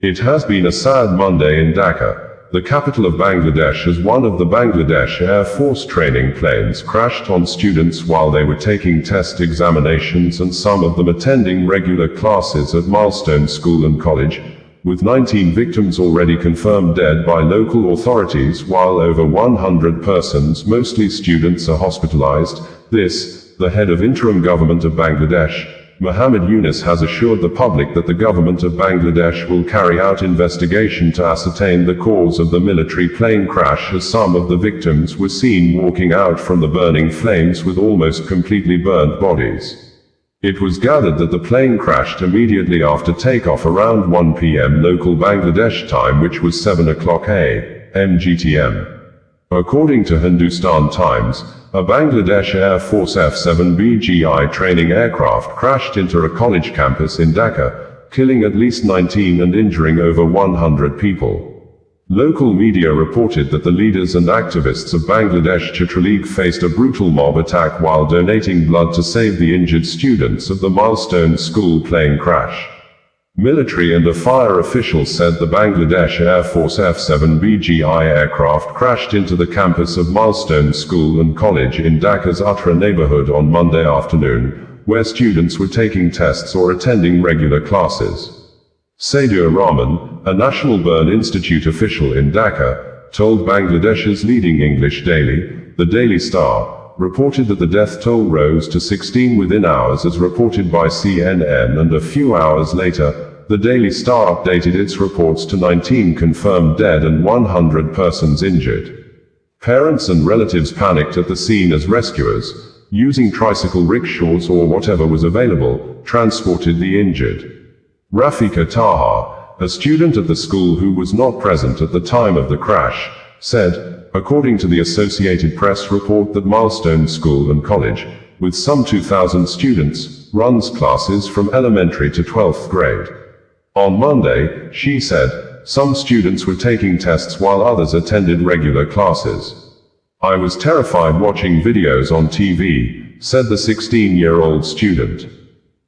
It has been a sad Monday in Dhaka, the capital of Bangladesh, as one of the Bangladesh Air Force training planes crashed on students while they were taking test examinations, and some of them attending regular classes at Milestone School and College, with 19 victims already confirmed dead by local authorities, while over 100 persons, mostly students, are hospitalized. This, the head of Interim government of Bangladesh, Yunus, has assured the public that the government of Bangladesh will carry out investigation to ascertain the cause of the military plane crash, as some of the victims were seen walking out from the burning flames with almost completely burned bodies. It was gathered that the plane crashed immediately after takeoff around 1 p.m. local Bangladesh time, which was 7 o'clock a.m. GTM. According to Hindustan Times, a Bangladesh Air Force F-7BGI training aircraft crashed into a college campus in Dhaka, killing at least 19 and injuring over 100 people. Local media reported that the leaders and activists of Bangladesh Chhatraleague faced a brutal mob attack while donating blood to save the injured students of the Milestone School plane crash. Military and a fire official said the Bangladesh Air Force F-7BGI aircraft crashed into the campus of Milestone School and College in Dhaka's Uttara neighborhood on Monday afternoon, where students were taking tests or attending regular classes. Saidur Rahman, a National Burn Institute official in Dhaka, told Bangladesh's leading English daily, the Daily Star, reported that the death toll rose to 16 within hours, as reported by CNN, and a few hours later, the Daily Star updated its reports to 19 confirmed dead and 100 persons injured. Parents and relatives panicked at the scene as rescuers, using tricycle rickshaws or whatever was available, transported the injured. Rafika Taha, a student at the school who was not present at the time of the crash, said, according to the Associated Press report, that Milestone School and College, with some 2,000 students, runs classes from elementary to 12th grade. On Monday, she said, some students were taking tests while others attended regular classes. I was terrified watching videos on TV, said the 16-year-old student.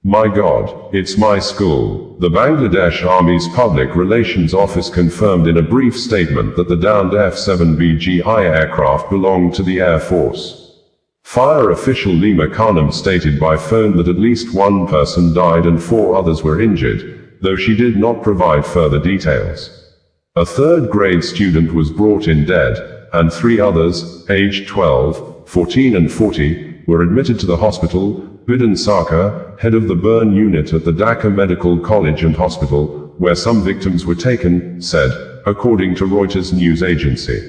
My God, it's my school. The Bangladesh Army's Public Relations Office confirmed in a brief statement that the downed F-7BGI aircraft belonged to the Air Force. Fire official Lima Khanum stated by phone that at least one person died and 4 others were injured, though she did not provide further details. A third-grade student was brought in dead, and 3 others, aged 12, 14 and 40, were admitted to the hospital. Bidhan Sarkar, head of the burn unit at the Dhaka Medical College and Hospital, where some victims were taken, said, according to Reuters news agency.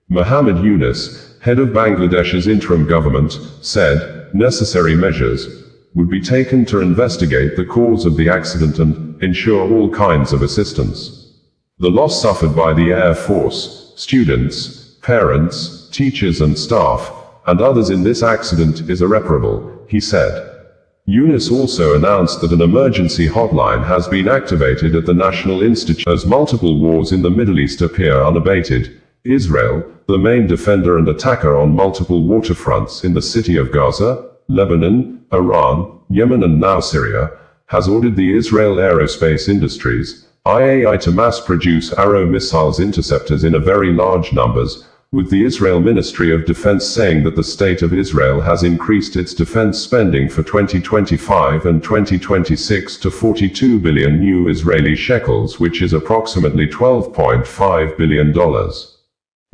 Yunus, head of Bangladesh's interim government, said, necessary measures would be taken to investigate the cause of the accident and ensure all kinds of assistance. The loss suffered by the Air Force, students, parents, teachers and staff, and others in this accident is irreparable, he said. Yunus also announced that an emergency hotline has been activated at the National Institute as multiple wars in the Middle East appear unabated. Israel, the main defender and attacker on multiple waterfronts in the city of Gaza, Lebanon, Iran, Yemen and now Syria, has ordered the Israel Aerospace Industries, IAI, to mass-produce Arrow missiles interceptors in a very large numbers, with the Israel Ministry of Defense saying that the state of Israel has increased its defense spending for 2025 and 2026 to 42 billion new Israeli shekels, which is approximately $12.5 billion.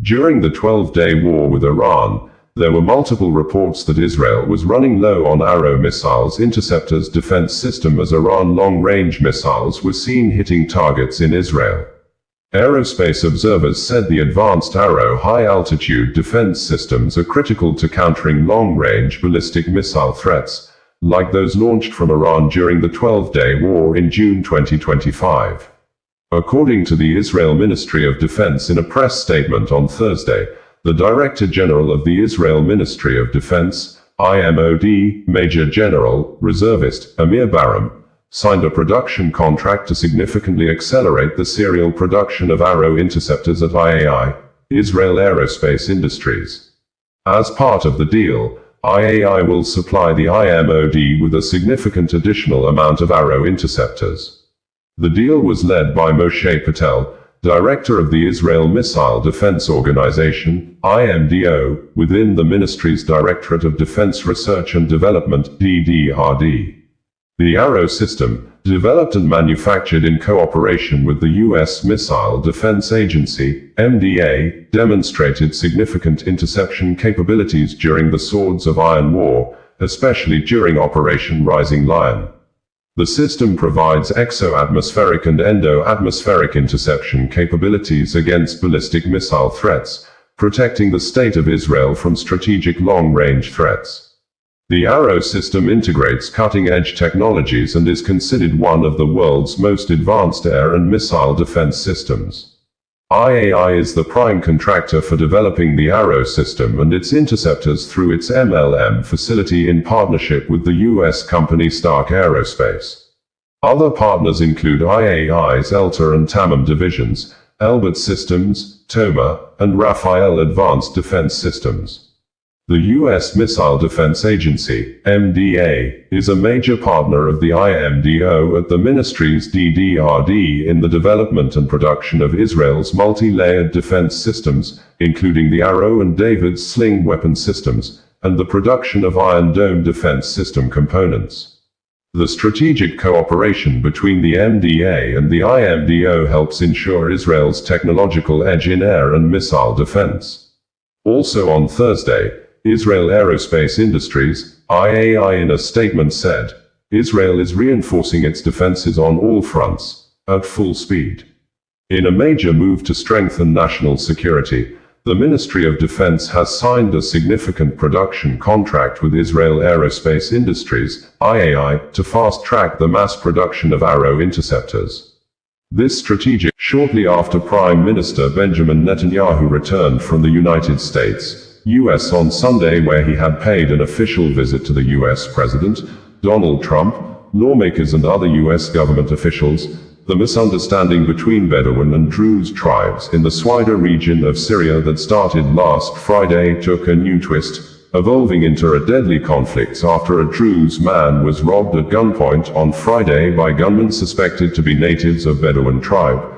During the 12-day war with Iran, there were multiple reports that Israel was running low on Arrow missiles interceptors defense system, as Iran long-range missiles were seen hitting targets in Israel. Aerospace observers said the advanced Arrow high-altitude defense systems are critical to countering long-range ballistic missile threats, like those launched from Iran during the 12-day war in June 2025. According to the Israel Ministry of Defense in a press statement on Thursday, the Director General of the Israel Ministry of Defense, IMOD, Major General, Reservist, Amir Baram, signed a production contract to significantly accelerate the serial production of Arrow interceptors at IAI, Israel Aerospace Industries. As part of the deal, IAI will supply the IMOD with a significant additional amount of Arrow interceptors. The deal was led by Moshe Patel, director of the Israel Missile Defense Organization, IMDO, within the ministry's Directorate of Defense Research and Development, DDRD. The Arrow system, developed and manufactured in cooperation with the U.S. Missile Defense Agency, MDA, demonstrated significant interception capabilities during the Swords of Iron War, especially during Operation Rising Lion. The system provides exo-atmospheric and endo-atmospheric interception capabilities against ballistic missile threats, protecting the state of Israel from strategic long-range threats. The Arrow system integrates cutting-edge technologies and is considered one of the world's most advanced air and missile defense systems. IAI is the prime contractor for developing the Arrow system and its interceptors through its MLM facility in partnership with the U.S. company Stark Aerospace. Other partners include IAI's ELTA and TAMAM divisions, Elbit Systems, TOMA, and Rafael Advanced Defense Systems. The U.S. Missile Defense Agency, MDA, is a major partner of the IMDO at the ministry's DDRD in the development and production of Israel's multi-layered defense systems, including the Arrow and David's Sling weapon systems, and the production of Iron Dome defense system components. The strategic cooperation between the MDA and the IMDO helps ensure Israel's technological edge in air and missile defense. Also on Thursday, Israel Aerospace Industries, IAI, in a statement said, Israel is reinforcing its defenses on all fronts, at full speed. In a major move to strengthen national security, the Ministry of Defense has signed a significant production contract with Israel Aerospace Industries, IAI, to fast-track the mass production of Arrow interceptors. This strategic, shortly after Prime Minister Benjamin Netanyahu returned from the United States, U.S. on Sunday, where he had paid an official visit to the U.S. President, Donald Trump, lawmakers and other U.S. government officials. The misunderstanding between Bedouin and Druze tribes in the Swaida region of Syria that started last Friday took a new twist, evolving into a deadly conflict after a Druze man was robbed at gunpoint on Friday by gunmen suspected to be natives of Bedouin tribe.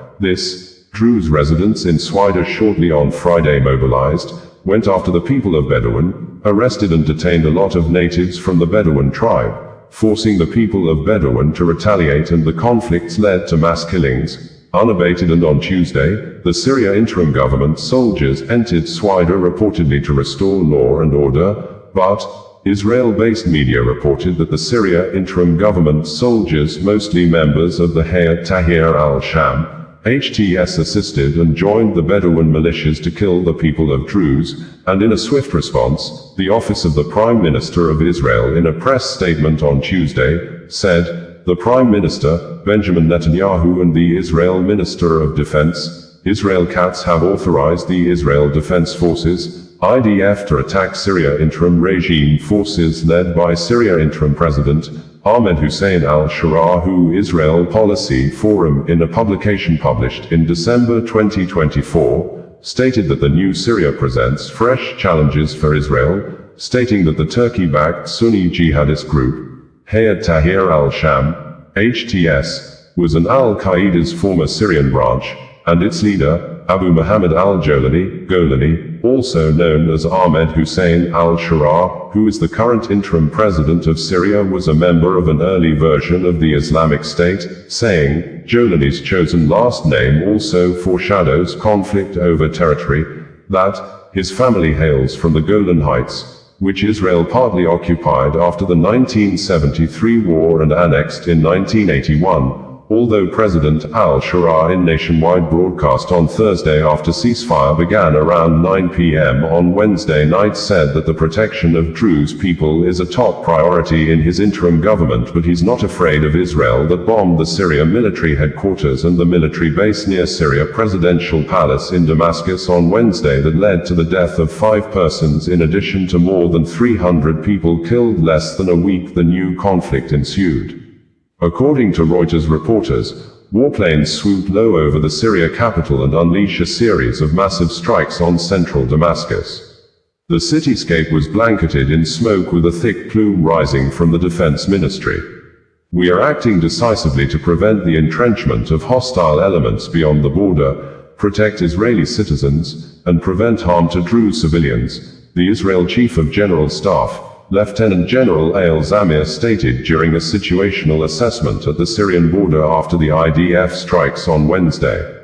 Druze residents in Swaida shortly on Friday mobilized, went after the people of Bedouin, arrested and detained a lot of natives from the Bedouin tribe, forcing the people of Bedouin to retaliate, and the conflicts led to mass killings, unabated. And on Tuesday, the Syria interim government soldiers entered Swaida reportedly to restore law and order, but Israel-based media reported that the Syria interim government soldiers, mostly members of the Hayat Tahrir al-Sham, HTS, assisted and joined the Bedouin militias to kill the people of Druze, and in a swift response, the office of the Prime Minister of Israel, in a press statement on Tuesday, said, the Prime Minister, Benjamin Netanyahu, and the Israel Minister of Defense, Israel Katz, have authorized the Israel Defense Forces, IDF, to attack Syria interim regime forces led by Syria interim President Ahmed Hussein al-Shara, who Israel Policy Forum, in a publication published in December 2024, stated that the new Syria presents fresh challenges for Israel, stating that the Turkey-backed Sunni jihadist group, Hayat Tahrir al-Sham, HTS, was an al-Qaeda's former Syrian branch, and its leader, Abu Muhammad al-Golani, also known as Ahmed Hussein al-Shara, who is the current interim president of Syria, was a member of an early version of the Islamic State, saying, Jolani's chosen last name also foreshadows conflict over territory, that his family hails from the Golan Heights, which Israel partly occupied after the 1973 war and annexed in 1981. Although President al-Shara, in nationwide broadcast on Thursday after ceasefire began around 9 p.m. on Wednesday night, said that the protection of Druze people is a top priority in his interim government, but he's not afraid of Israel that bombed the Syria military headquarters and the military base near Syria Presidential Palace in Damascus on Wednesday that led to the death of 5 persons in addition to more than 300 people killed. Less than a week the new conflict ensued. According to Reuters reporters, warplanes swooped low over the Syria capital and unleashed a series of massive strikes on central Damascus. The cityscape was blanketed in smoke with a thick plume rising from the defense ministry. We are acting decisively to prevent the entrenchment of hostile elements beyond the border, protect Israeli citizens, and prevent harm to Druze civilians, the Israel Chief of General Staff, Lieutenant General Al Zamir stated during a situational assessment at the Syrian border after the IDF strikes on Wednesday.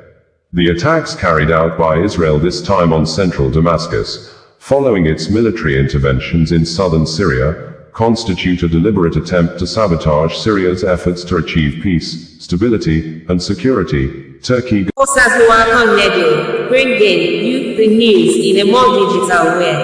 The attacks carried out by Israel, this time on central Damascus, following its military interventions in southern Syria, constitute a deliberate attempt to sabotage Syria's efforts to achieve peace, stability, and security. Turkey Bringing you the news in a more digital way.